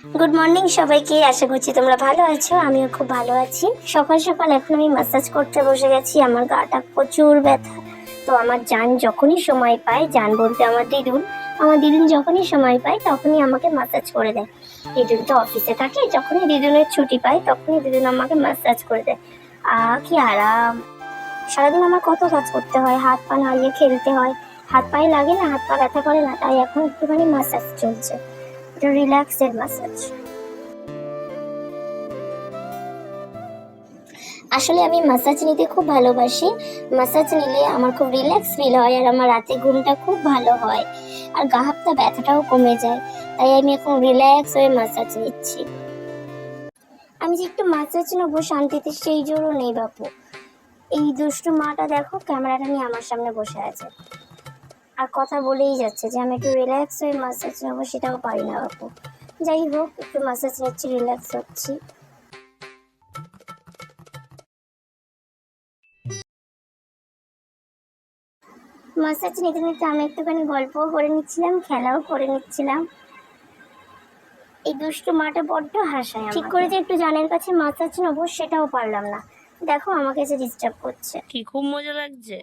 Good morning সবাইকে। আশা করছি তোমরা ভালো আছো, আমিও খুব ভালো আছি। সকাল সকাল এখন আমি ম্যাসাজ করতে বসে গেছি। আমার গাটা প্রচুর ব্যথা। তো আমার জান যখনই সময় পায়, জান বলতে আমার দিদুন যখনই সময় পায় তখনই আমাকে ম্যাসাজ করে দেয়। দিদুন তো অফিসে থাকে, যখনই দিদুনের ছুটি পায় তখনই দিদুন আমাকে ম্যাসাজ করে দেয়। কি আরাম! সারাদিন আমার কত কাজ করতে হয়, হাত পা নাড়িয়ে খেলতে হয়, হাত পায়ে লাগে না, হাত পা ব্যথা করে না, তাই এখন একটুখানি ম্যাসাজ চলছে। এটা রিল্যাক্সের ম্যাসাজ। আসলে আমি ম্যাসাজ নিতে খুব ভালোবাসি। ম্যাসাজ নিলে আমার খুব রিল্যাক্স ফিল হয়, আর আমার রাতে ঘুমটা খুব ভালো হয়, আর গা হাতটা ব্যথাটাও কমে যায়। তাই আমি এখন রিল্যাক্স হয়ে ম্যাসাজ নিচ্ছি। আমি যে একটু ম্যাসাজ নেবো শান্তিতে, সেই জোরও নেই বাপু। এই দুষ্টু মাটা দেখো, ক্যামেরাটা নিয়ে আমার সামনে বসে আছে আর কথা বলেই যাচ্ছে যে আমি একটু রিল্যাক্স হয়ে ম্যাসাজ নেবো, সেটাও পারি না বাপু। যাই হোক, একটু ম্যাসাজ নিচ্ছি, রিল্যাক্স হচ্ছি। ম্যাসাজ নিতে নিতে আমি একটুখানি গল্পও করে নিচ্ছিলাম, খেলাও করে নিচ্ছিলাম। এই দুষ্টু মাটা বড্ড হাসায়। ঠিক করে যে একটু জানের কাছে ম্যাসাজ নেবো সেটাও পারলাম না। দেখো আমাকে যে ডিস্টার্ব করছে। কি খুব মজা লাগছে?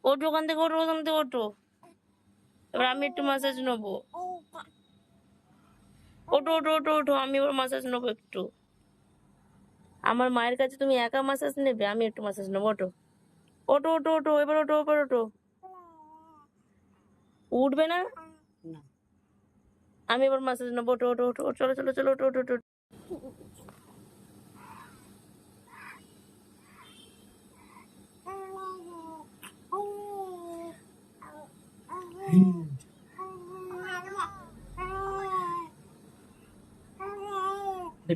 ওঠো ওখান থেকে, ওঠো ওখান থেকে, ওঠো। এবার আমি একটু ম্যাসাজ নেবো। ওঠো ওঠো ওঠো ওঠো, আমি এবার ম্যাসাজ নেবো একটু। আমার মায়ের কাছে তুমি একা ম্যাসাজ নেবে? আমি একটু ম্যাসাজ নেবো। ওঠো ওঠো ওঠো ওঠো, এবার ওঠো, এবার ওঠো। উঠবে না? আমি এবার ম্যাসাজ নেবো। ওঠো ওঠো ওঠো, চলো চলো চলো, ওঠো ওঠো ওঠো।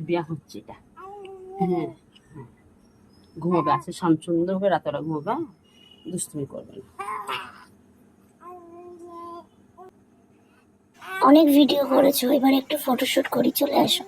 বিয়া হচ্ছে এটা। হ্যাঁ, ঘুমাবে আছে সুন্দর করে, রাতরা ঘুমাবে, দুষ্টুমি করবে না। অনেক ভিডিও করেছো, এবার একটু ফটোশুট করি, চলে আসো।